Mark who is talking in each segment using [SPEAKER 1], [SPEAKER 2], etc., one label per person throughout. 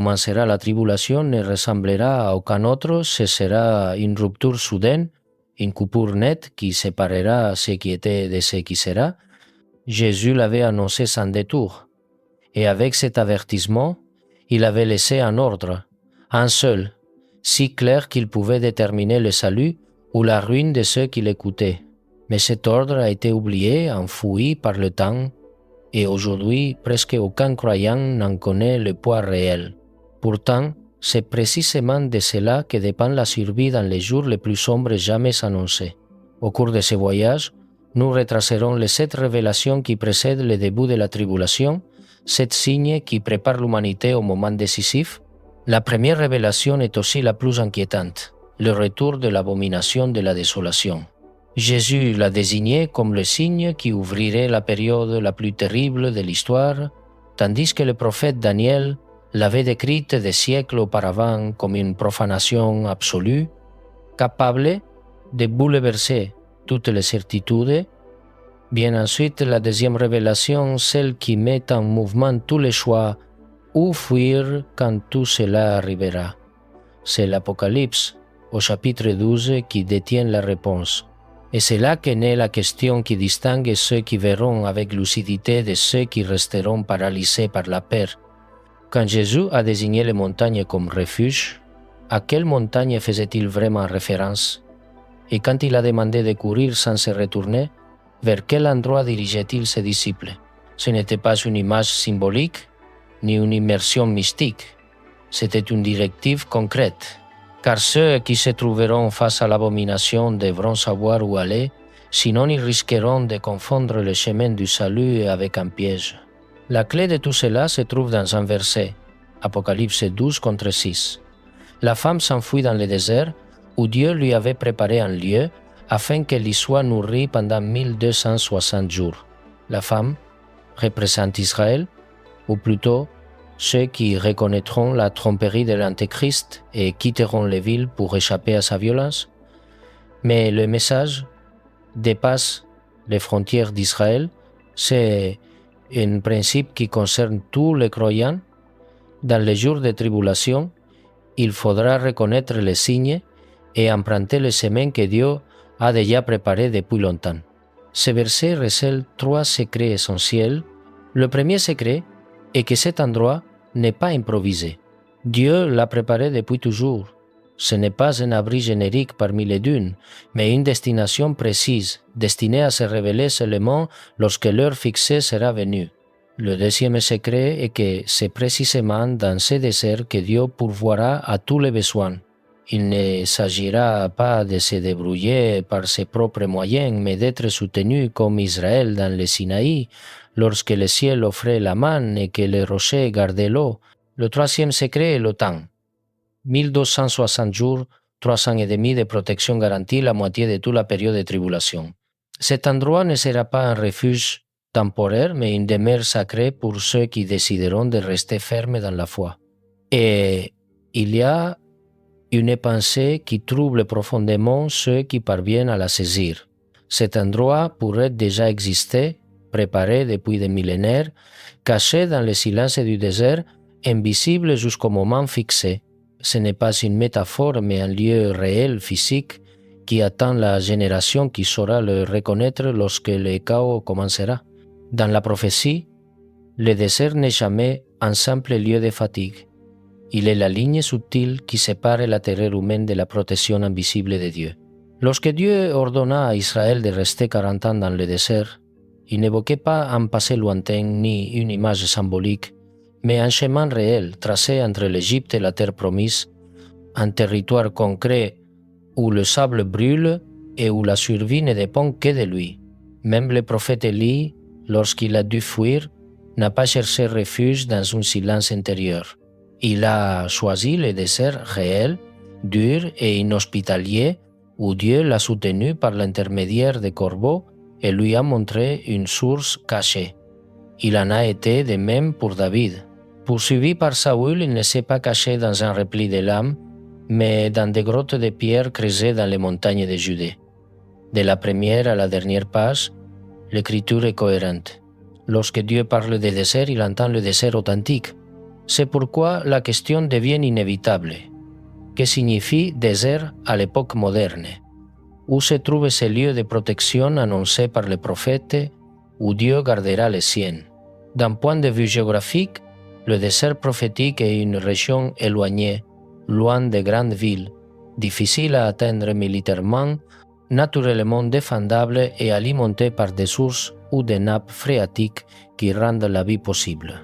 [SPEAKER 1] commencera la tribulation ne ressemblera à aucun autre, ce sera une rupture soudaine, une coupure nette qui séparera ce qui était de ce qui sera. Jésus l'avait annoncé sans détour. Et avec cet avertissement, il avait laissé un ordre, un seul, si clair qu'il pouvait déterminer le salut ou la ruine de ceux qui l'écoutaient. Mais cet ordre a été oublié, enfoui par le temps, et aujourd'hui presque aucun croyant n'en connaît le poids réel. Pourtant, c'est précisément de cela que dépend la survie dans les jours les plus sombres jamais annoncés. Au cours de ce voyage, nous retracerons les 7 révélations qui précèdent le début de la tribulation, 7 signes qui préparent l'humanité au moment décisif. La première révélation est aussi la plus inquiétante, le retour de l'abomination de la désolation. Jésus l'a désigné comme le signe qui ouvrirait la période la plus terrible de l'histoire, tandis que le prophète Daniel l'avait décrite des siècles auparavant comme une profanation absolue, capable de bouleverser toutes les certitudes. Bien ensuite, la deuxième révélation, celle qui met en mouvement tous les choix, où fuir quand tout cela arrivera. C'est l'Apocalypse, au chapitre 12, qui détient la réponse. Et c'est là qu'est née la question qui distingue ceux qui verront avec lucidité de ceux qui resteront paralysés par la peur. Quand Jésus a désigné les montagnes comme refuge, à quelle montagne faisait-il vraiment référence? Et quand il a demandé de courir sans se retourner, vers quel endroit dirigeait-il ses disciples? Ce n'était pas une image symbolique, ni une immersion mystique. C'était une directive concrète. Car ceux qui se trouveront face à l'abomination devront savoir où aller, sinon ils risqueront de confondre le chemin du salut avec un piège. La clé de tout cela se trouve dans un verset, Apocalypse 12 contre 6. La femme s'enfuit dans le désert, où Dieu lui avait préparé un lieu, afin qu'elle y soit nourrie pendant 1260 jours. La femme représente Israël, ou plutôt ceux qui reconnaîtront la tromperie de l'Antéchrist et quitteront les villes pour échapper à sa violence. Mais le message dépasse les frontières d'Israël. C'est un principe qui concerne tous les croyants. Dans les jours de tribulation, il faudra reconnaître les signes et emprunter le chemin que Dieu a déjà préparé depuis longtemps. Ce verset recèle 3 secrets essentiels. Le premier secret est que cet endroit n'est pas improvisé. Dieu l'a préparé depuis toujours. Ce n'est pas un abri générique parmi les dunes, mais une destination précise, destinée à se révéler seulement lorsque l'heure fixée sera venue. Le deuxième secret est que c'est précisément dans ce désert que Dieu pourvoira à tous les besoins. Il ne s'agira pas de se débrouiller par ses propres moyens, mais d'être soutenu comme Israël dans le Sinaï, lorsque le ciel offrait la manne et que les rochers gardaient l'eau. Le troisième secret est le temps. 1260 jours, 3 ans et demi de protection garantie, la moitié de toute la période de tribulation. Cet endroit ne sera pas un refuge temporaire, mais une demeure sacrée pour ceux qui décideront de rester fermes dans la foi. Et il y a une pensée qui trouble profondément ceux qui parviennent à la saisir. Cet endroit pourrait déjà exister, préparé depuis des millénaires, caché dans le silence du désert, invisible jusqu'au moment fixé. Ce n'est pas une métaphore, mais un lieu réel, physique, qui attend la génération qui saura le reconnaître lorsque le chaos commencera. Dans la prophétie, le désert n'est jamais un simple lieu de fatigue. Il est la ligne subtile qui sépare la terreur humaine de la protection invisible de Dieu. Lorsque Dieu ordonna à Israël de rester 40 ans dans le désert, il n'évoquait pas un passé lointain ni une image symbolique, mais un chemin réel tracé entre l'Égypte et la terre promise, un territoire concret où le sable brûle et où la survie ne dépend que de lui. Même le prophète Élie, lorsqu'il a dû fuir, n'a pas cherché refuge dans un silence intérieur. Il a choisi le désert réel, dur et inhospitalier, où Dieu l'a soutenu par l'intermédiaire des corbeaux et lui a montré une source cachée. Il en a été de même pour David. Poursuivi par Saül, il ne s'est pas caché dans un repli de lames, mais dans des grottes de pierre creusées dans les montagnes de Judée. De la première à la dernière page, l'écriture est cohérente. Lorsque Dieu parle de désert, il entend le désert authentique, C'est pourquoi la question devient inévitable. Que signifie désert à l'époque moderne? Où se trouve ce lieu de protection annoncé par les prophètes, où Dieu gardera les siens? D'un point de vue géographique, le désert prophétique est une région éloignée, loin des grandes villes, difficile à atteindre militairement, naturellement défendable et alimentée par des sources ou des nappes phréatiques qui rendent la vie possible.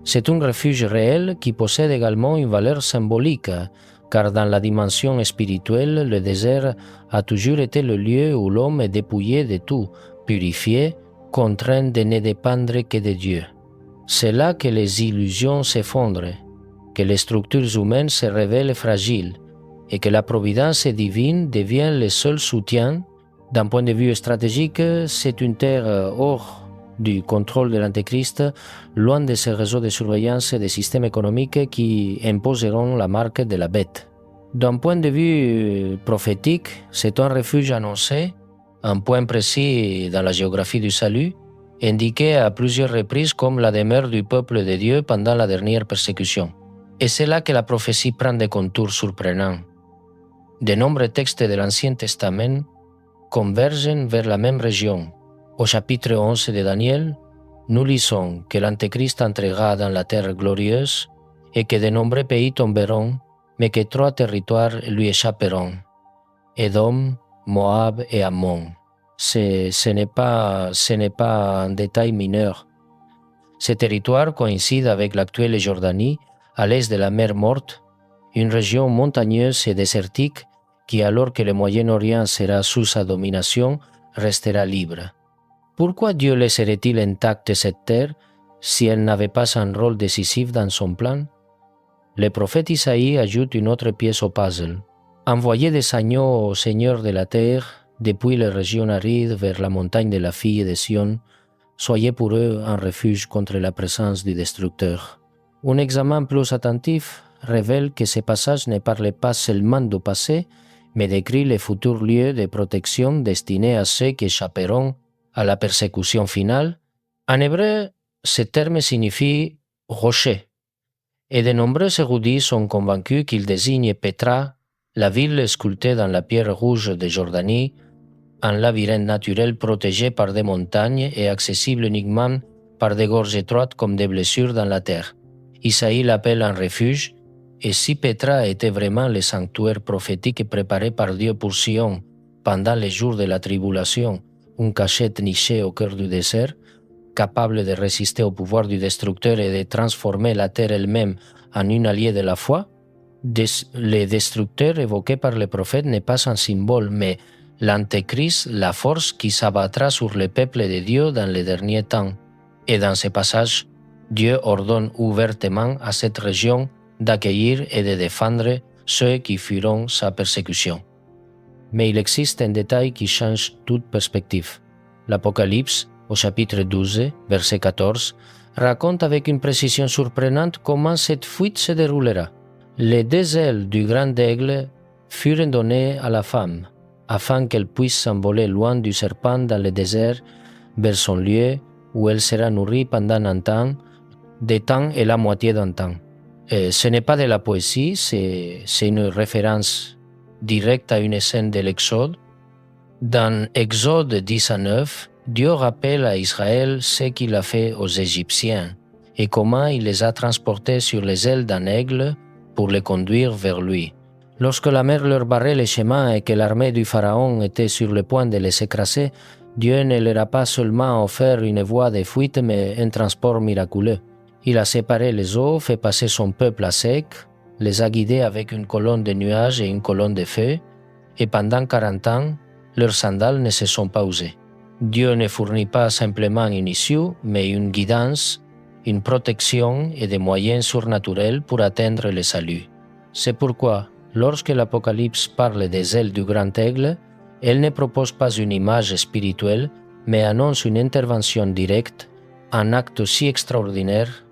[SPEAKER 1] C'est un refuge réel qui possède également une valeur symbolique, car dans la dimension spirituelle, le désert a toujours été le lieu où l'homme est dépouillé de tout, purifié, contraint de ne dépendre que de Dieu. C'est là que les illusions s'effondrent, que les structures humaines se révèlent fragiles et que la providence divine devient le seul soutien. D'un point de vue stratégique, c'est une terre hors du contrôle de l'Antéchrist, loin de ces réseaux de surveillance et des systèmes économiques qui imposeront la marque de la bête. D'un point de vue prophétique, c'est un refuge annoncé, un point précis dans la géographie du salut, indiqué à plusieurs reprises comme la demeure du peuple de Dieu pendant la dernière persécution. Et c'est là que la prophétie prend des contours surprenants. De nombreux textes de l'Ancien Testament convergent vers la même région. Au chapitre 11 de Daniel, nous lisons que l'Antéchrist entrera dans la terre glorieuse et que de nombreux pays tomberont, mais que 3 territoires lui échapperont: Édom, Moab et Ammon. Ce n'est pas un détail mineur. Ces territoires coïncident avec l'actuelle Jordanie, à l'est de la mer Morte, une région montagneuse et désertique qui, alors que le Moyen-Orient sera sous sa domination, restera libre. Pourquoi Dieu laisserait-il intacte cette terre si elle n'avait pas un rôle décisif dans son plan? Le prophète Isaïe ajoute une autre pièce au puzzle. Envoyez des agneaux au Seigneur de la terre, depuis les régions arides vers la montagne de la fille de Sion, soyez pour eux un refuge contre la présence du destructeur. Un examen plus attentif révèle que ce passage ne parle pas seulement du passé, mais décrit les futurs lieux de protection destinés à ceux qui échapperont à la persécution finale. En hébreu, ce terme signifie « rocher », et de nombreux érudits sont convaincus qu'il désigne Petra, la ville sculptée dans la pierre rouge de Jordanie, un labyrinthe naturel protégé par des montagnes et accessible uniquement par des gorges étroites comme des blessures dans la terre. Isaïe l'appelle un refuge, et si Petra était vraiment le sanctuaire prophétique préparé par Dieu pour Sion pendant les jours de la tribulation, une cachette nichée au cœur du désert, capable de résister au pouvoir du destructeur et de transformer la terre elle-même en une alliée de la foi, le destructeur évoqué par le prophète n'est pas un symbole, mais l'Antéchrist, la force qui s'abattra sur le peuple de Dieu dans les derniers temps. Et dans ce passage, Dieu ordonne ouvertement à cette région d'accueillir et de défendre ceux qui fuiront sa persécution. Mais il existe un détail qui change toute perspective. L'Apocalypse, au chapitre 12, verset 14, raconte avec une précision surprenante comment cette fuite se déroulera. Les 2 ailes du grand aigle furent données à la femme, afin qu'elle puisse s'envoler loin du serpent dans le désert, vers son lieu où elle sera nourrie pendant un temps, des temps et la moitié d'un temps. Ce n'est pas de la poésie, c'est une référence directe à une scène de l'Exode. Dans Exode 19, Dieu rappelle à Israël ce qu'il a fait aux Égyptiens et comment il les a transportés sur les ailes d'un aigle pour les conduire vers lui. Lorsque la mer leur barrait le chemin et que l'armée du Pharaon était sur le point de les écraser, Dieu ne leur a pas seulement offert une voie de fuite, mais un transport miraculeux. Il a séparé les eaux, fait passer son peuple à sec, les a guidés avec une colonne de nuages et une colonne de feu, et pendant 40 ans, leurs sandales ne se sont pas usées. Dieu ne fournit pas simplement une issue, mais une guidance, une protection et des moyens surnaturels pour atteindre le salut. C'est pourquoi, lorsque l'Apocalypse parle des ailes du grand aigle, elle ne propose pas une image spirituelle, mais annonce une intervention directe, un acte si extraordinaire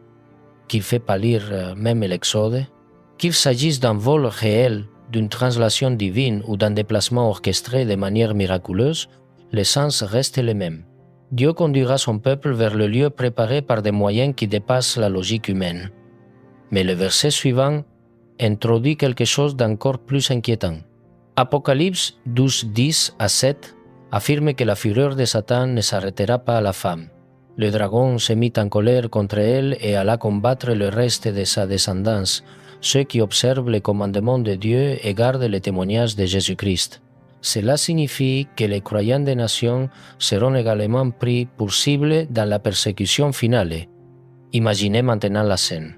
[SPEAKER 1] qui fait pâlir même l'Exode. Qu'il s'agisse d'un vol réel, d'une translation divine ou d'un déplacement orchestré de manière miraculeuse, l'essence reste le même. Dieu conduira son peuple vers le lieu préparé par des moyens qui dépassent la logique humaine. Mais le verset suivant introduit quelque chose d'encore plus inquiétant. Apocalypse 12, 10 à 7 affirme que la fureur de Satan ne s'arrêtera pas à la femme. Le dragon se mit en colère contre elle et alla combattre le reste de sa descendance, ceux qui observent les commandements de Dieu et gardent les témoignages de Jésus-Christ. Cela signifie que les croyants des nations seront également pris pour cible dans la persécution finale. Imaginez maintenant la scène.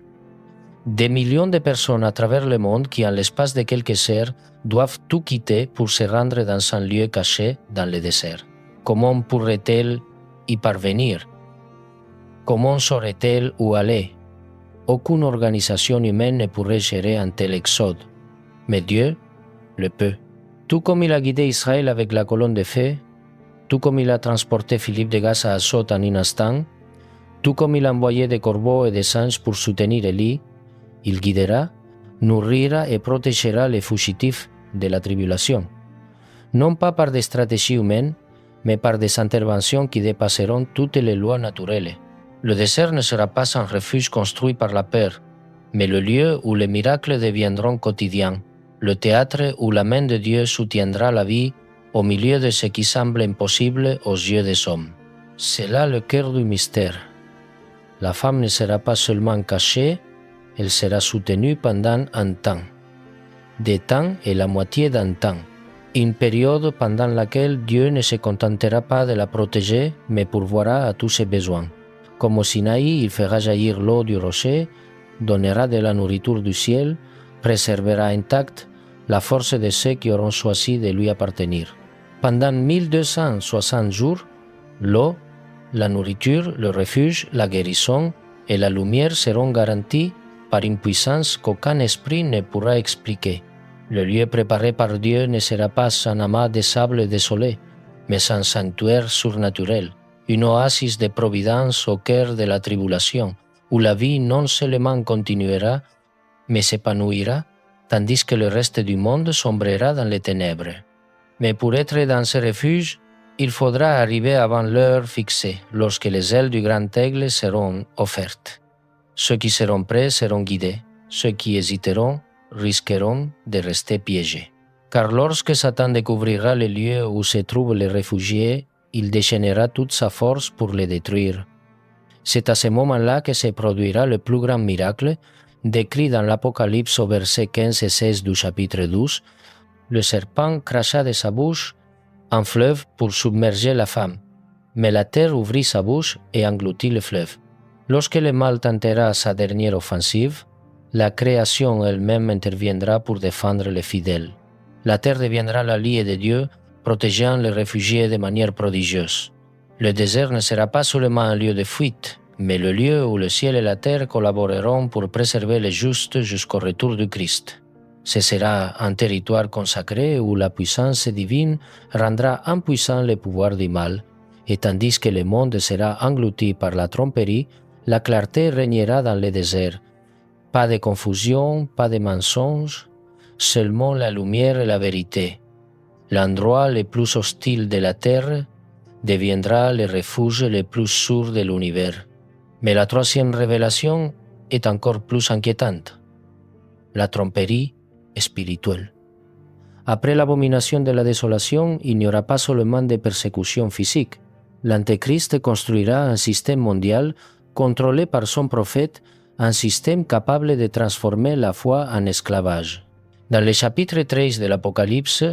[SPEAKER 1] Des millions de personnes à travers le monde qui, en l'espace de quelques heures, doivent tout quitter pour se rendre dans un lieu caché dans le désert. Comment pourraient-elles y parvenir? Comment sauraient-elles où aller? Aucune organisation humaine ne pourrait gérer un tel exode. Mais Dieu le peut. Tout comme il a guidé Israël avec la colonne de feu, tout comme il a transporté Philippe de Gaza à Assot en un instant, tout comme il a envoyé des corbeaux et des anges pour soutenir Élie, il guidera, nourrira et protégera les fugitifs de la tribulation. Non pas par des stratégies humaines, mais par des interventions qui dépasseront toutes les lois naturelles. Le désert ne sera pas un refuge construit par la peur, mais le lieu où les miracles deviendront quotidiens, le théâtre où la main de Dieu soutiendra la vie au milieu de ce qui semble impossible aux yeux des hommes. C'est là le cœur du mystère. La femme ne sera pas seulement cachée, elle sera soutenue pendant un temps. Des temps est la moitié d'un temps, une période pendant laquelle Dieu ne se contentera pas de la protéger, mais pourvoira à tous ses besoins. Comme au Sinaï, il fera jaillir l'eau du rocher, donnera de la nourriture du ciel, préservera intacte la force de ceux qui auront choisi de lui appartenir. Pendant 1260 jours, l'eau, la nourriture, le refuge, la guérison et la lumière seront garantis par une puissance qu'aucun esprit ne pourra expliquer. Le lieu préparé par Dieu ne sera pas un amas de sable désolé, mais un sanctuaire surnaturel, une oasis de providence au cœur de la tribulation, où la vie non seulement continuera, mais s'épanouira, tandis que le reste du monde sombrera dans les ténèbres. Mais pour être dans ce refuge, il faudra arriver avant l'heure fixée, lorsque les ailes du grand aigle seront offertes. Ceux qui seront prêts seront guidés, ceux qui hésiteront risqueront de rester piégés. Car lorsque Satan découvrira les lieux où se trouvent les réfugiés, il déchaînera toute sa force pour les détruire. C'est à ce moment-là que se produira le plus grand miracle, décrit dans l'Apocalypse au verset 15 et 16 du chapitre 12. Le serpent cracha de sa bouche un fleuve pour submerger la femme, mais la terre ouvrit sa bouche et engloutit le fleuve. Lorsque le mal tentera sa dernière offensive, la création elle-même interviendra pour défendre les fidèles. La terre deviendra l'allié de Dieu, protégeant les réfugiés de manière prodigieuse. Le désert ne sera pas seulement un lieu de fuite, mais le lieu où le ciel et la terre collaboreront pour préserver les justes jusqu'au retour du Christ. Ce sera un territoire consacré où la puissance divine rendra impuissant le pouvoir du mal, et tandis que le monde sera englouti par la tromperie, la clarté régnera dans le désert. Pas de confusion, pas de mensonges, seulement la lumière et la vérité. L'endroit le plus hostile de la terre deviendra le refuge le plus sûr de l'univers. Mais la troisième révélation est encore plus inquiétante. La tromperie spirituelle. Après l'abomination de la désolation, il n'y aura pas seulement des persécutions physiques. L'Antéchrist construira un système mondial contrôlé par son prophète, un système capable de transformer la foi en esclavage. Dans le chapitre 13 de l'Apocalypse,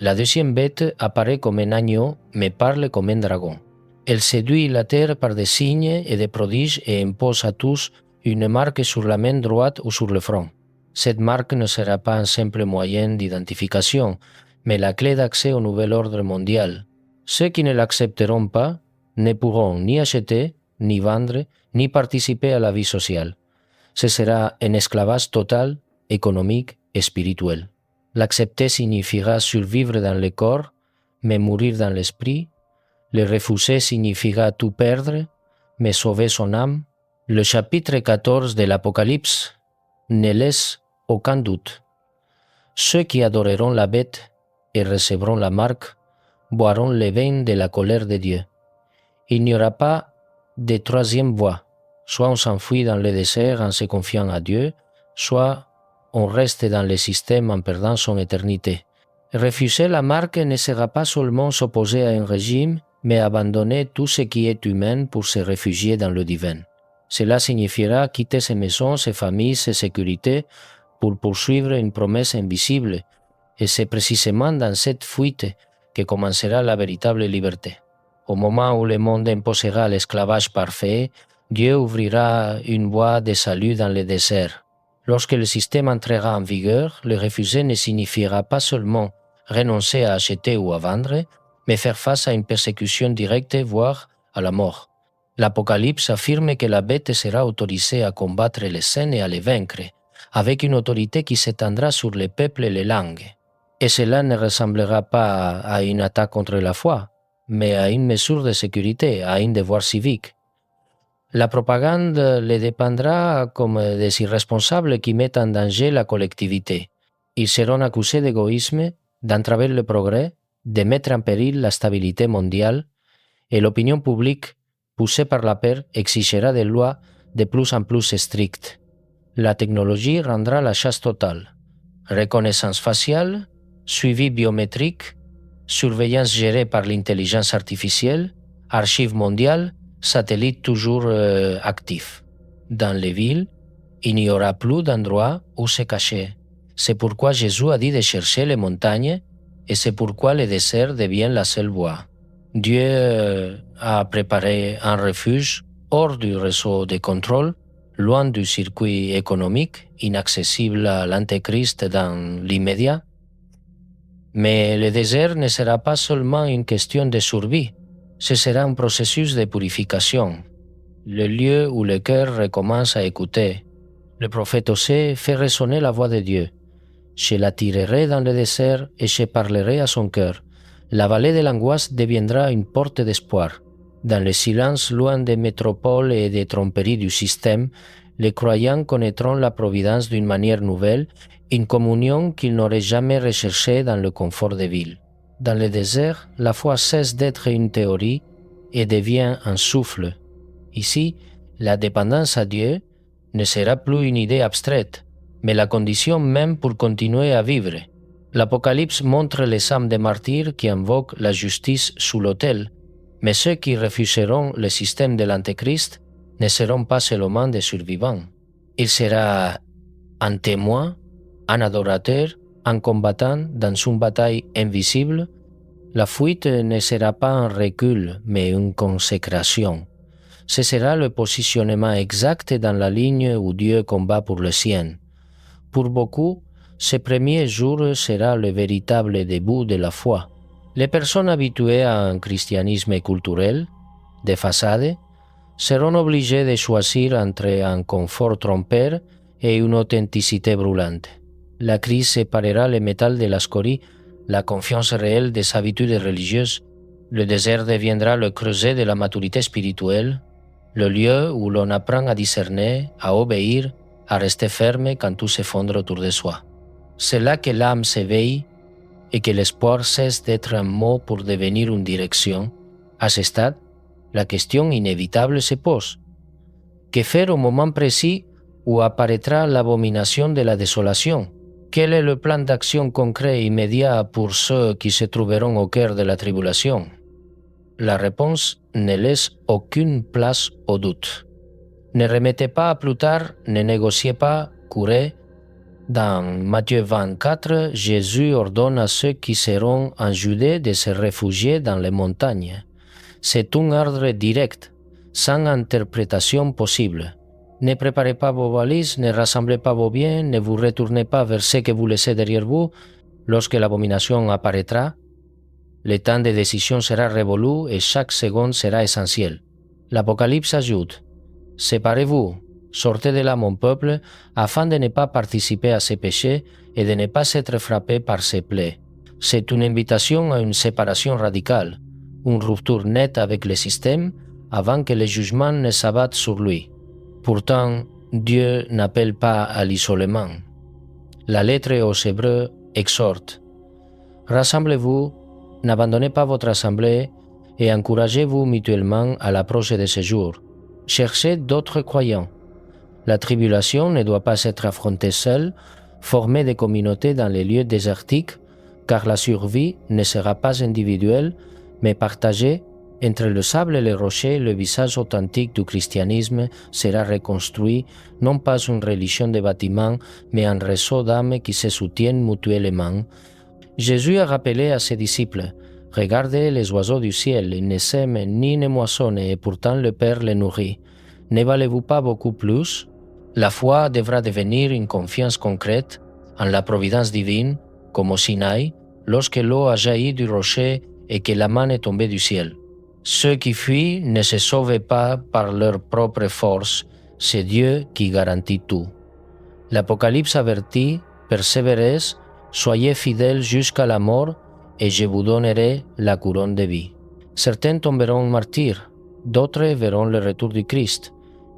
[SPEAKER 1] la deuxième bête apparaît comme un agneau, mais parle comme un dragon. Elle séduit la terre par des signes et des prodiges et impose à tous une marque sur la main droite ou sur le front. Cette marque ne sera pas un simple moyen d'identification, mais la clé d'accès au nouvel ordre mondial. Ceux qui ne l'accepteront pas ne pourront ni acheter, ni vendre, ni participer à la vie sociale. Ce sera un esclavage total, économique et spirituel. L'accepter signifiera survivre dans le corps, mais mourir dans l'esprit. Le refuser signifiera tout perdre, mais sauver son âme. Le chapitre 14 de l'Apocalypse ne laisse aucun doute. Ceux qui adoreront la bête et recevront la marque boiront le vin de la colère de Dieu. Il n'y aura pas de troisième voie, Soit on s'enfuit dans le désert en se confiant à Dieu, soit on reste dans le système en perdant son éternité. Refuser la marque ne sera pas seulement s'opposer à un régime, mais abandonner tout ce qui est humain pour se réfugier dans le divin. Cela signifiera quitter ses maisons, ses familles, ses sécurités pour poursuivre une promesse invisible, et c'est précisément dans cette fuite que commencera la véritable liberté. Au moment où le monde imposera l'esclavage parfait, Dieu ouvrira une voie de salut dans le désert. Lorsque le système entrera en vigueur, le refuser ne signifiera pas seulement renoncer à acheter ou à vendre, mais faire face à une persécution directe, voire à la mort. L'Apocalypse affirme que la bête sera autorisée à combattre les saints et à les vaincre, avec une autorité qui s'étendra sur les peuples et les langues. Et cela ne ressemblera pas à une attaque contre la foi, mais à une mesure de sécurité, à un devoir civique. La propagande les dépendra comme des irresponsables qui mettent en danger la collectivité. Ils seront accusés d'égoïsme, d'entraver le progrès, de mettre en péril la stabilité mondiale, et l'opinion publique, poussée par la peur, exigera des lois de plus en plus strictes. La technologie rendra la chasse totale. Reconnaissance faciale, suivi biométrique, surveillance gérée par l'intelligence artificielle, archives mondiales, satellites toujours actifs. Dans les villes, il n'y aura plus d'endroits où se cacher. C'est pourquoi Jésus a dit de chercher les montagnes et c'est pourquoi le désert devient la seule voie. Dieu a préparé un refuge hors du réseau de contrôle, loin du circuit économique, inaccessible à l'Antéchrist dans l'immédiat. Mais le désert ne sera pas seulement une question de survie, ce sera un processus de purification, le lieu où le cœur recommence à écouter. Le prophète Osée fait résonner la voix de Dieu. Je l'attirerai dans le désert et je parlerai à son cœur. La vallée de l'angoisse deviendra une porte d'espoir. Dans le silence loin des métropoles et des tromperies du système, les croyants connaîtront la providence d'une manière nouvelle, une communion qu'ils n'auraient jamais recherchée dans le confort des villes. Dans le désert, la foi cesse d'être une théorie et devient un souffle. Ici, la dépendance à Dieu ne sera plus une idée abstraite, mais la condition même pour continuer à vivre. L'Apocalypse montre les âmes des martyrs qui invoquent la justice sous l'autel, mais ceux qui refuseront le système de l'Antéchrist ne seront pas seulement des survivants. Il sera un témoin, un adorateur, un combattant dans une bataille invisible. La fuite ne sera pas un recul, mais une consécration. Ce sera le positionnement exact dans la ligne où Dieu combat pour le sien. Pour beaucoup, ce premier jour sera le véritable début de la foi. Les personnes habituées à un christianisme culturel, de façade, seront obligées de choisir entre un confort trompeur et une authenticité brûlante. La crise séparera le métal de la scorie, la confiance réelle des habitudes religieuses. Le désert deviendra le creuset de la maturité spirituelle, le lieu où l'on apprend à discerner, à obéir, à rester ferme quand tout s'effondre autour de soi. C'est là que l'âme s'éveille et que l'espoir cesse d'être un mot pour devenir une direction. À ce stade, la question inévitable se pose. Que faire au moment précis où apparaîtra l'abomination de la désolation? Quel est le plan d'action concret et immédiat pour ceux qui se trouveront au cœur de la tribulation? La réponse ne laisse aucune place au doute. Ne remettez pas à plus tard, ne négociez pas, courez. Dans Matthieu 24, Jésus ordonne à ceux qui seront en Judée de se réfugier dans les montagnes. C'est un ordre direct, sans interprétation possible. Ne préparez pas vos valises, ne rassemblez pas vos biens, ne vous retournez pas vers ce que vous laissez derrière vous. Lorsque l'abomination apparaîtra, le temps de décision sera révolu et chaque seconde sera essentielle. L'Apocalypse ajoute « Séparez-vous, sortez de là mon peuple, afin de ne pas participer à ses péchés et de ne pas être frappé par ses plaies. » C'est une invitation à une séparation radicale, une rupture nette avec le système avant que le jugement ne s'abatte sur lui. Pourtant, Dieu n'appelle pas à l'isolement. La lettre aux Hébreux exhorte « Rassemblez-vous, n'abandonnez pas votre assemblée et encouragez-vous mutuellement à l'approche de ce jour, cherchez d'autres croyants. La tribulation ne doit pas être affrontée seule, former des communautés dans les lieux désertiques, car la survie ne sera pas individuelle, mais partagée. Entre le sable et les rochers, le visage authentique du christianisme sera reconstruit, non pas une religion de bâtiments, mais un réseau d'âmes qui se soutiennent mutuellement. Jésus a rappelé à ses disciples, « Regardez les oiseaux du ciel, ils ne sèment ni ne moissonnent, et pourtant le Père les nourrit. Ne valez-vous pas beaucoup plus ?» La foi devra devenir une confiance concrète en la providence divine, comme au Sinaï, lorsque l'eau a jailli du rocher et que la manne est tombée du ciel. Ceux qui fuient ne se sauvent pas par leur propre force, c'est Dieu qui garantit tout. L'Apocalypse avertit, persévérez, soyez fidèles jusqu'à la mort, et je vous donnerai la couronne de vie. Certains tomberont martyrs, d'autres verront le retour du Christ,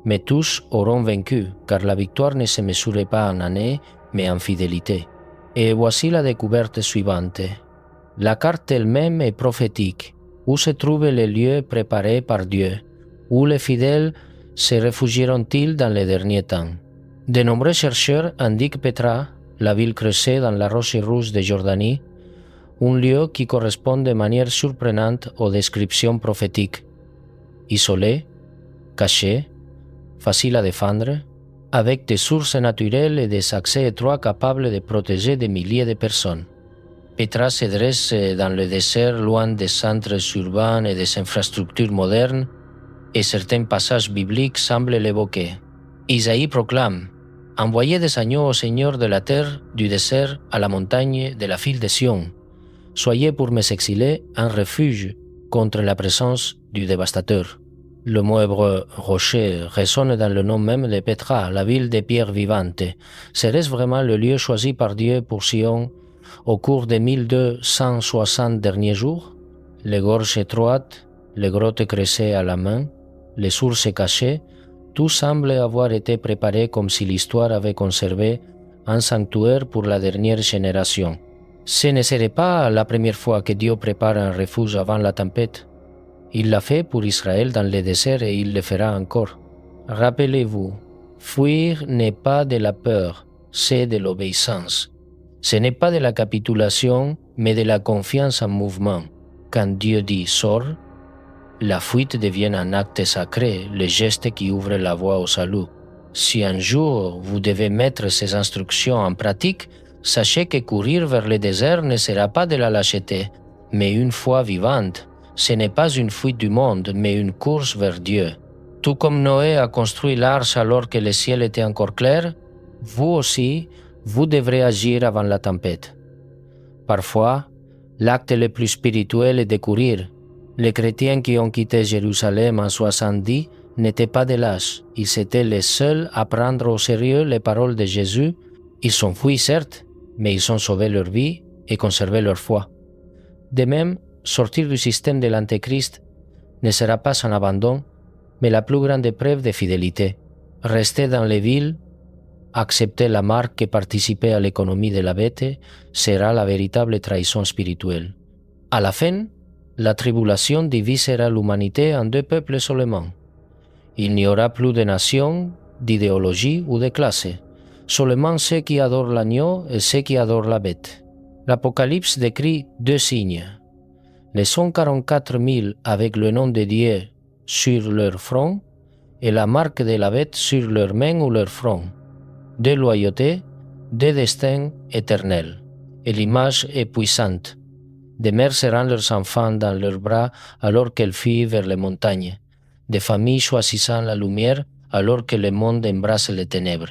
[SPEAKER 1] mais tous auront vaincu, car la victoire ne se mesure pas en années, mais en fidélité. Et voici la découverte suivante. La carte elle-même est prophétique, où se trouvent les lieux préparés par Dieu, où les fidèles se réfugieront-ils dans les derniers temps. De nombreux chercheurs indiquent Petra, la ville creusée dans la roche rouge de Jordanie, un lieu qui correspond de manière surprenante aux descriptions prophétiques. Isolé, caché, facile à défendre, avec des sources naturelles et des accès étroits capables de protéger des milliers de personnes. Petra se dresse dans le désert loin des centres urbains et des infrastructures modernes, et certains passages bibliques semblent l'évoquer. Isaïe proclame « Envoyez des agneaux au Seigneur de la terre, du désert à la montagne de la file de Sion. Soyez pour mes exilés un refuge contre la présence du dévastateur. » Le mot hébreu « rocher » résonne dans le nom même de Petra, la ville des pierres vivantes. Serait-ce vraiment le lieu choisi par Dieu pour Sion au cours des 1260 derniers jours? Les gorges étroites, les grottes creusées à la main, les sources cachées, tout semble avoir été préparé comme si l'histoire avait conservé un sanctuaire pour la dernière génération. Ce ne serait pas la première fois que Dieu prépare un refuge avant la tempête. Il l'a fait pour Israël dans le désert et il le fera encore. Rappelez-vous, fuir n'est pas de la peur, c'est de l'obéissance. Ce n'est pas de la capitulation, mais de la confiance en mouvement. Quand Dieu dit « sors », la fuite devient un acte sacré, le geste qui ouvre la voie au salut. Si un jour vous devez mettre ces instructions en pratique, sachez que courir vers le désert ne sera pas de la lâcheté, mais une foi vivante. Ce n'est pas une fuite du monde, mais une course vers Dieu. Tout comme Noé a construit l'arche alors que le ciel était encore clair, vous aussi, vous devrez agir avant la tempête. Parfois, l'acte le plus spirituel est de courir. Les chrétiens qui ont quitté Jérusalem en 70 n'étaient pas des lâches. Ils étaient les seuls à prendre au sérieux les paroles de Jésus. Ils ont fui, certes, mais ils ont sauvé leur vie et conservé leur foi. De même, sortir du système de l'Antéchrist ne sera pas un abandon, mais la plus grande preuve de fidélité. Rester dans les villes, accepter la marque et participer à l'économie de la bête sera la véritable trahison spirituelle. À la fin, la tribulation divisera l'humanité en deux peuples seulement. Il n'y aura plus de nations, d'idéologie ou de classe, seulement ceux qui adorent l'agneau et ceux qui adorent la bête. L'Apocalypse décrit deux signes. Les 144 000 avec le nom de Dieu sur leur front et la marque de la bête sur leur main ou leur front. De loyauté, de destin éternel. Et l'image est puissante. Des mères serrant leurs enfants dans leurs bras alors qu'elles fuient vers les montagnes. Des familles choisissant la lumière alors que le monde embrasse les ténèbres.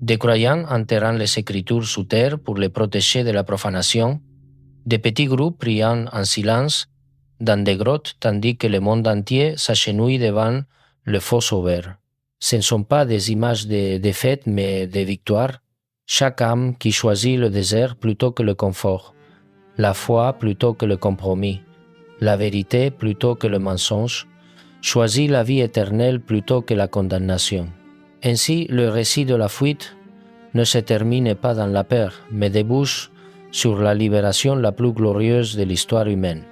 [SPEAKER 1] Des croyants enterrant les Écritures sous terre pour les protéger de la profanation. Des petits groupes priant en silence dans des grottes tandis que le monde entier s'agenouille devant le faux sauveur. Ce ne sont pas des images de défaite mais de victoire. Chaque âme qui choisit le désert plutôt que le confort, la foi plutôt que le compromis, la vérité plutôt que le mensonge, choisit la vie éternelle plutôt que la condamnation. Ainsi, le récit de la fuite ne se termine pas dans la peur, mais débouche sur la libération la plus glorieuse de l'histoire humaine.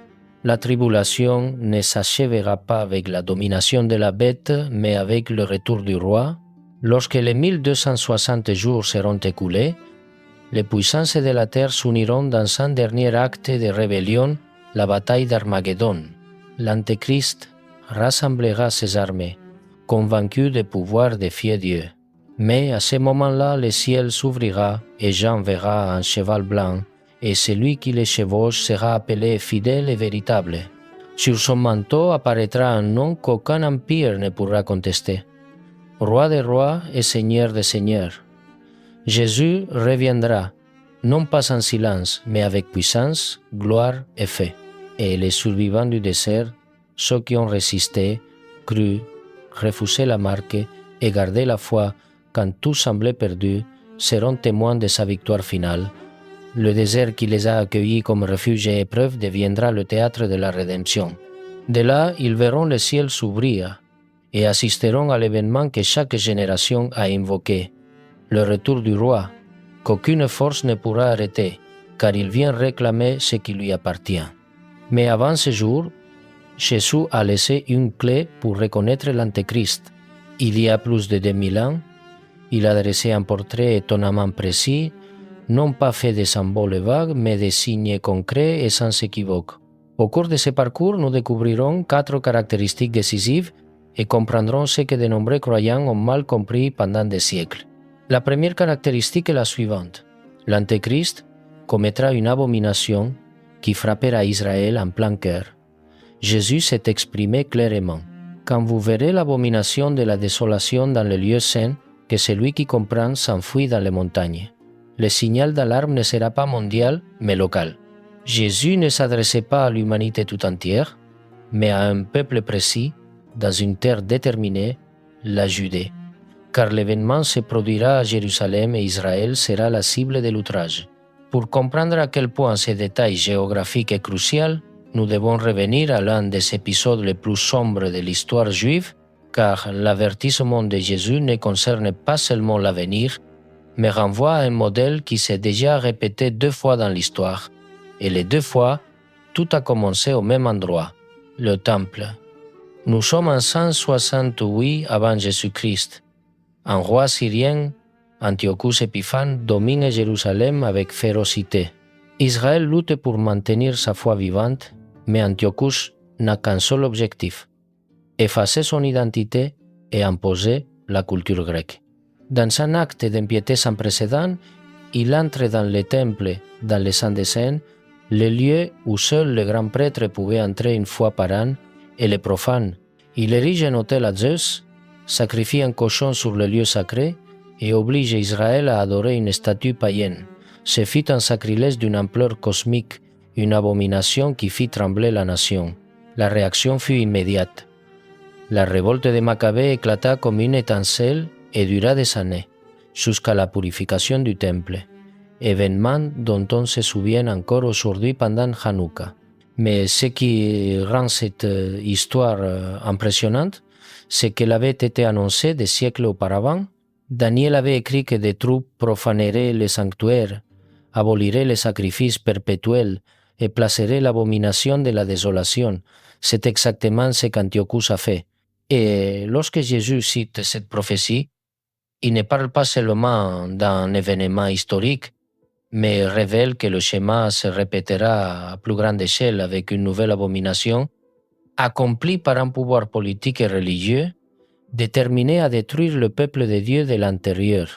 [SPEAKER 1] La tribulation ne s'achèvera pas avec la domination de la bête, mais avec le retour du roi. Lorsque les 1260 jours seront écoulés, les puissances de la terre s'uniront dans un dernier acte de rébellion, la bataille d'Armageddon. L'Antéchrist rassemblera ses armées, convaincu de pouvoir défier Dieu. Mais à ce moment-là, le ciel s'ouvrira et Jean verra un cheval blanc, et celui qui le chevauche sera appelé fidèle et véritable. Sur son manteau apparaîtra un nom qu'aucun empire ne pourra contester. Roi des rois et Seigneur des seigneurs. Jésus reviendra, non pas en silence, mais avec puissance, gloire et fait. Et les survivants du désert, ceux qui ont résisté, cru, refusé la marque et gardé la foi quand tout semblait perdu, seront témoins de sa victoire finale. Le désert qui les a accueillis comme refuge et épreuve deviendra le théâtre de la rédemption. De là, ils verront le ciel s'ouvrir et assisteront à l'événement que chaque génération a invoqué, le retour du roi, qu'aucune force ne pourra arrêter, car il vient réclamer ce qui lui appartient. Mais avant ce jour, Jésus a laissé une clé pour reconnaître l'Antéchrist. Il y a plus de 2000 ans, il a dressé un portrait étonnamment précis, non pas fait de symboles vagues, mais de signes concrets et sans équivoque. Au cours de ce parcours, nous découvrirons 4 caractéristiques décisives et comprendrons ce que de nombreux croyants ont mal compris pendant des siècles. La première caractéristique est la suivante. L'Antéchrist commettra une abomination qui frappera Israël en plein cœur. Jésus s'est exprimé clairement. Quand vous verrez l'abomination de la désolation dans les lieux saints, que celui qui comprend s'enfuit dans les montagnes. Le signal d'alarme ne sera pas mondial, mais local. Jésus ne s'adressait pas à l'humanité tout entière, mais à un peuple précis, dans une terre déterminée, la Judée. Car l'événement se produira à Jérusalem et Israël sera la cible de l'outrage. Pour comprendre à quel point ce détail géographique est crucial, nous devons revenir à l'un des épisodes les plus sombres de l'histoire juive, car l'avertissement de Jésus ne concerne pas seulement l'avenir, mais renvoie à un modèle qui s'est déjà répété 2 fois dans l'histoire. Et les 2 fois, tout a commencé au même endroit, le Temple. Nous sommes en 168 avant Jésus-Christ. Un roi syrien, Antiochus Épiphane, domine Jérusalem avec férocité. Israël lutte pour maintenir sa foi vivante, mais Antiochus n'a qu'un seul objectif, effacer son identité et imposer la culture grecque. Dans un acte d'impiété sans précédent, il entre dans le temple, dans le Saint des Saints, le lieu où seul le grand prêtre pouvait entrer une fois par an, et les profanes. Il érige un autel à Zeus, sacrifie un cochon sur le lieu sacré et oblige Israël à adorer une statue païenne. Ce fut un sacrilège d'une ampleur cosmique, une abomination qui fit trembler la nation. La réaction fut immédiate. La révolte de Maccabée éclata comme une étincelle et dura des années, jusqu'à la purification du temple, événement dont on se souvient encore aujourd'hui pendant Hanouka. Mais ce qui rend cette histoire impressionnante, c'est qu'elle avait été annoncée des siècles auparavant. Daniel avait écrit que des troupes profaneraient les sanctuaires, aboliraient les sacrifices perpétuels et placeraient l'abomination de la désolation. C'est exactement ce qu'Antiochus a fait. Et lorsque Jésus cite cette prophétie, il ne parle pas seulement d'un événement historique, mais révèle que le schéma se répétera à plus grande échelle avec une nouvelle abomination, accomplie par un pouvoir politique et religieux, déterminé à détruire le peuple de Dieu de l'intérieur.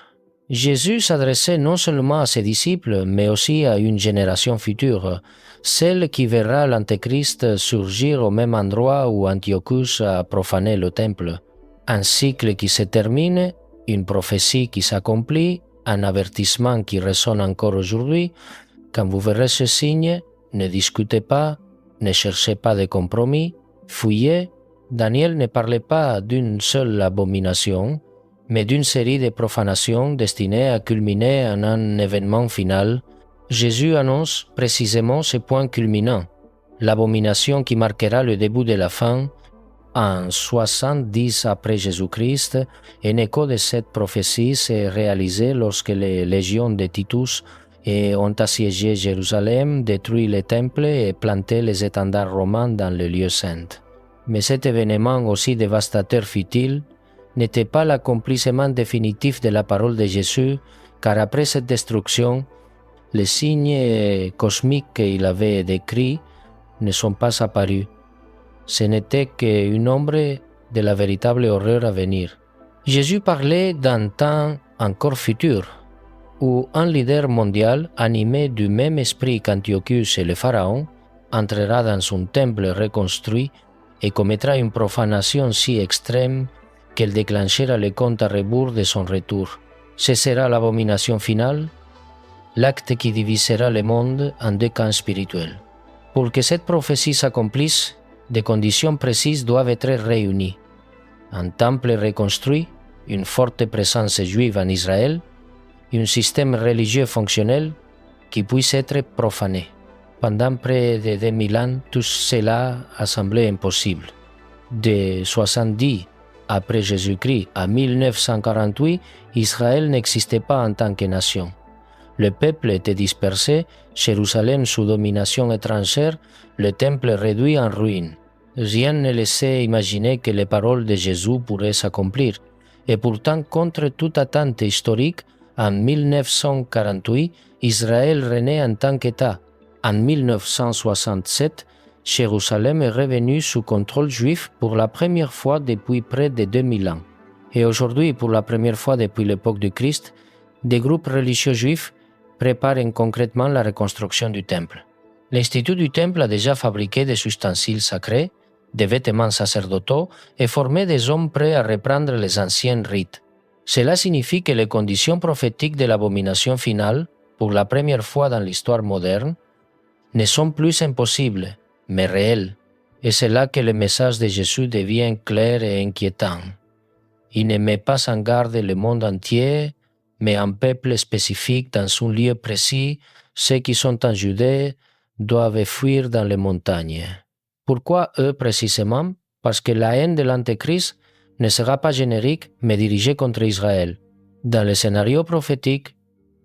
[SPEAKER 1] Jésus s'adressait non seulement à ses disciples, mais aussi à une génération future, celle qui verra l'Antéchrist surgir au même endroit où Antiochus a profané le temple. Un cycle qui se termine, une prophétie qui s'accomplit, un avertissement qui résonne encore aujourd'hui. Quand vous verrez ce signe, ne discutez pas, ne cherchez pas de compromis, fuyez. Daniel ne parlait pas d'une seule abomination, mais d'une série de profanations destinées à culminer en un événement final. Jésus annonce précisément ce point culminant, l'abomination qui marquera le début de la fin. En 70 après Jésus-Christ, un écho de cette prophétie s'est réalisé lorsque les légions de Titus et ont assiégé Jérusalem, détruit les temples et planté les étendards romains dans les lieux saints. Mais cet événement aussi dévastateur fut-il, n'était pas l'accomplissement définitif de la parole de Jésus, car après cette destruction, les signes cosmiques qu'il avait décrits ne sont pas apparus. Ce n'était qu'une ombre de la véritable horreur à venir. Jésus parlait d'un temps encore futur, où un leader mondial animé du même esprit qu'Antiochus et le Pharaon entrera dans son temple reconstruit et commettra une profanation si extrême qu'elle déclenchera le compte à rebours de son retour. Ce sera l'abomination finale, l'acte qui divisera le monde en deux camps spirituels. Pour que cette prophétie s'accomplisse, des conditions précises doivent être réunies. Un temple reconstruit, une forte présence juive en Israël, un système religieux fonctionnel qui puisse être profané. Pendant près de 2000 ans, tout cela a semblé impossible. De 70 après Jésus-Christ à 1948, Israël n'existait pas en tant que nation. Le peuple était dispersé, Jérusalem sous domination étrangère, le temple réduit en ruine. Rien ne laissait imaginer que les paroles de Jésus pourraient s'accomplir. Et pourtant, contre toute attente historique, en 1948, Israël renaît en tant qu'État. En 1967, Jérusalem est revenue sous contrôle juif pour la première fois depuis près de 2000 ans. Et aujourd'hui, pour la première fois depuis l'époque du Christ, des groupes religieux juifs préparent concrètement la reconstruction du temple. L'Institut du temple a déjà fabriqué des ustensiles sacrés, des vêtements sacerdotaux et formé des hommes prêts à reprendre les anciens rites. Cela signifie que les conditions prophétiques de l'abomination finale, pour la première fois dans l'histoire moderne, ne sont plus impossibles, mais réelles. Et c'est là que le message de Jésus devient clair et inquiétant. Il ne met pas en garde le monde entier, mais un peuple spécifique dans un lieu précis. Ceux qui sont en Judée doivent fuir dans les montagnes. Pourquoi eux précisément? Parce que la haine de l'Antéchrist ne sera pas générique, mais dirigée contre Israël. Dans le scénario prophétique,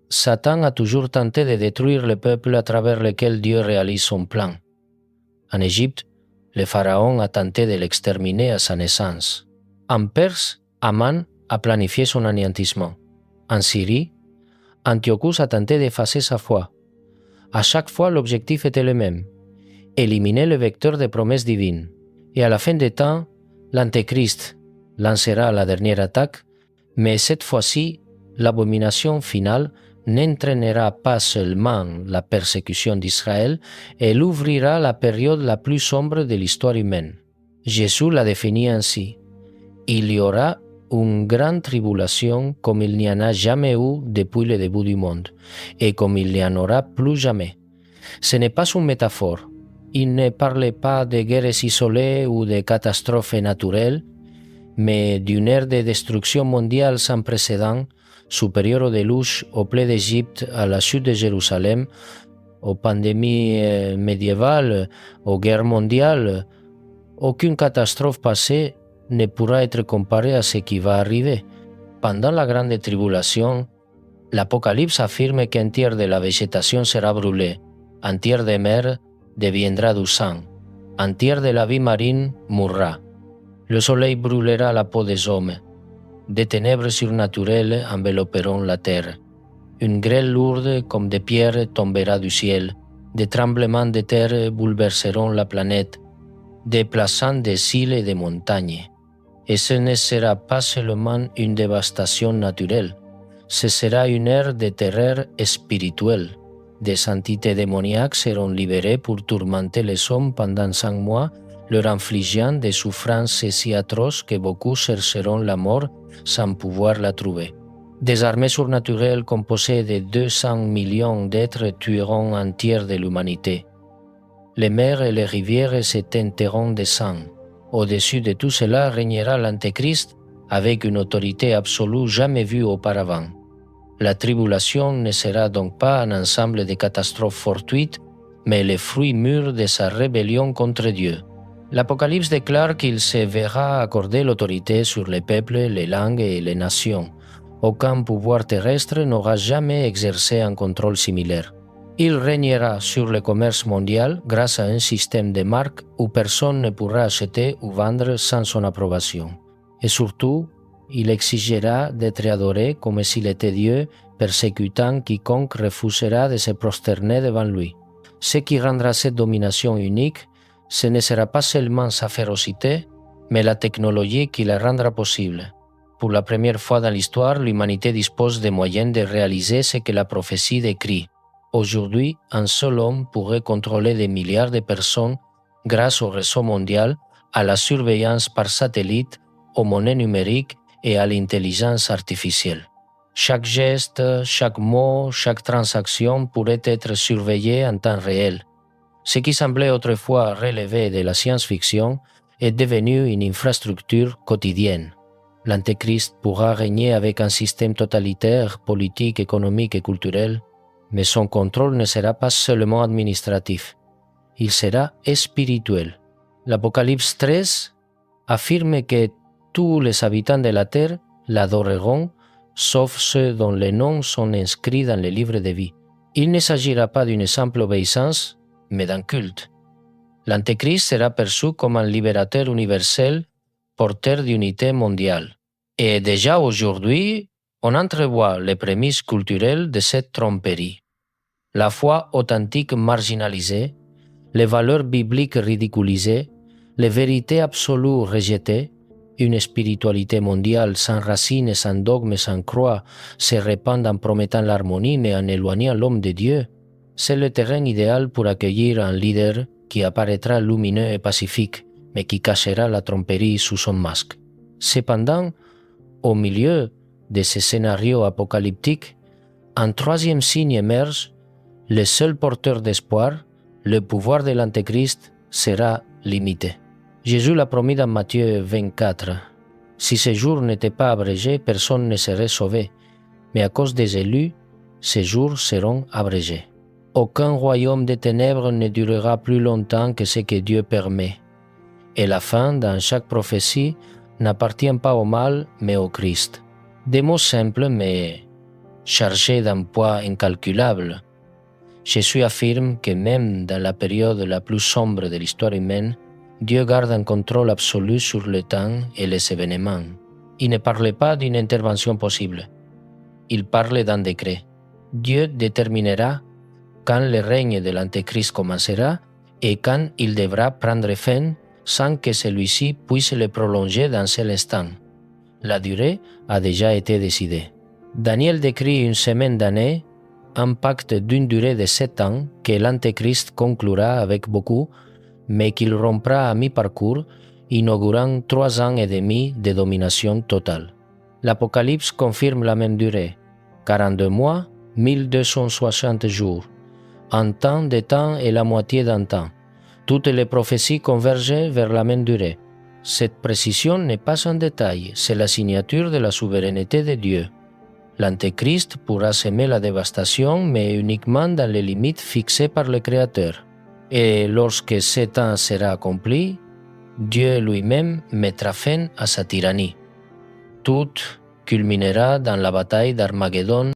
[SPEAKER 1] Satan a toujours tenté de détruire le peuple à travers lequel Dieu réalise son plan. En Égypte, le Pharaon a tenté de l'exterminer à sa naissance. En Perse, Aman a planifié son anéantissement. En Syrie, Antiochus a tenté d'effacer sa foi. À chaque fois, l'objectif était le même: éliminer le vecteur des promesses divines. Et à la fin des temps, l'Antéchrist lancera la dernière attaque, mais cette fois-ci, l'abomination finale n'entraînera pas seulement la persécution d'Israël, elle ouvrira la période la plus sombre de l'histoire humaine. Jésus l'a définie ainsi: il y aura une grande tribulation comme il n'y en a jamais eu depuis le début du monde, et comme il n'y en aura plus jamais. Ce n'est pas une métaphore. Il ne parlait pas de guerres isolées ou de catastrophes naturelles, mais d'une ère de destruction mondiale sans précédent, supérieure aux déluges, aux plaies d'Égypte, à la chute de Jérusalem, aux pandémies médiévales, aux guerres mondiales. Aucune catastrophe passée ne pourra être comparée à ce qui va arriver. Pendant la grande tribulation, l'Apocalypse affirme qu'un tiers de la végétation sera brûlée, un tiers des mers deviendra du sang, un tiers de la vie marine mourra. Le soleil brûlera la peau des hommes. Des ténèbres surnaturelles envelopperont la terre. Une grêle lourde comme des pierres tombera du ciel. Des tremblements de terre bouleverseront la planète, déplaçant des îles et des montagnes. Et ce ne sera pas seulement une dévastation naturelle, ce sera une ère de terreur spirituelle. Des entités démoniaques seront libérées pour tourmenter les hommes pendant 5 mois, leur infligeant des souffrances si atroces que beaucoup chercheront la mort sans pouvoir la trouver. Des armées surnaturelles composées de 200 millions d'êtres tueront un tiers de l'humanité. Les mers et les rivières s'éteindront de sang. Au-dessus de tout cela régnera l'Antéchrist avec une autorité absolue jamais vue auparavant. La tribulation ne sera donc pas un ensemble de catastrophes fortuites, mais le fruit mûr de sa rébellion contre Dieu. L'Apocalypse déclare qu'il se verra accorder l'autorité sur les peuples, les langues et les nations. Aucun pouvoir terrestre n'aura jamais exercé un contrôle similaire. Il régnera sur le commerce mondial grâce à un système de marques où personne ne pourra acheter ou vendre sans son approbation. Et surtout, il exigera d'être adoré comme s'il était Dieu, persécutant quiconque refusera de se prosterner devant lui. Ce qui rendra cette domination unique, ce ne sera pas seulement sa férocité, mais la technologie qui la rendra possible. Pour la première fois dans l'histoire, l'humanité dispose des moyens de réaliser ce que la prophétie décrit. Aujourd'hui, un seul homme pourrait contrôler des milliards de personnes grâce au réseau mondial, à la surveillance par satellite, aux monnaies numériques et à l'intelligence artificielle. Chaque geste, chaque mot, chaque transaction pourrait être surveillé en temps réel. Ce qui semblait autrefois relever de la science-fiction est devenu une infrastructure quotidienne. L'Antéchrist pourra régner avec un système totalitaire, politique, économique et culturel, mais son contrôle ne sera pas seulement administratif, il sera spirituel. L'Apocalypse 13 affirme que tous les habitants de la terre l'adoreront, sauf ceux dont les noms sont inscrits dans le livre de vie. Il ne s'agira pas d'une simple obéissance, mais d'un culte. L'Antéchrist sera perçu comme un libérateur universel, porteur d'unité mondiale. Et déjà aujourd'hui, on entrevoit les prémices culturelles de cette tromperie. La foi authentique marginalisée, les valeurs bibliques ridiculisées, les vérités absolues rejetées, une spiritualité mondiale sans racines, sans dogmes, sans croix, se répand en promettant l'harmonie mais en éloignant l'homme de Dieu, c'est le terrain idéal pour accueillir un leader qui apparaîtra lumineux et pacifique, mais qui cachera la tromperie sous son masque. Cependant, au milieu de ce scénario apocalyptique, un troisième signe émerge, le seul porteur d'espoir, le pouvoir de l'Antéchrist sera limité. Jésus l'a promis dans Matthieu 24. Si ce jour n'était pas abrégé, personne ne serait sauvé, mais à cause des élus, ces jours seront abrégés. Aucun royaume des ténèbres ne durera plus longtemps que ce que Dieu permet. Et la fin, dans chaque prophétie, n'appartient pas au mal, mais au Christ. Des mots simples, mais chargés d'un poids incalculable. Jésus affirme que même dans la période la plus sombre de l'histoire humaine, Dieu garde un contrôle absolu sur le temps et les événements. Il ne parle pas d'une intervention possible. Il parle d'un décret. Dieu déterminera quand le règne de l'Antéchrist commencera et quand il devra prendre fin sans que celui-ci puisse le prolonger d'un seul instant. La durée a déjà été décidée. Daniel décrit une semaine d'années, un pacte d'une durée de 7 ans que l'Antéchrist conclura avec beaucoup, mais qu'il rompra à mi-parcours, inaugurant 3 ans et demi de domination totale. L'Apocalypse confirme la même durée, 42 mois, 1260 jours. Un temps de temps et la moitié d'un temps. Toutes les prophéties convergent vers la même durée. Cette précision n'est pas un détail, c'est la signature de la souveraineté de Dieu. L'Antéchrist pourra semer la dévastation, mais uniquement dans les limites fixées par le Créateur. Et lorsque ce temps sera accompli, Dieu lui-même mettra fin à sa tyrannie. Tout culminera dans la bataille d'Armageddon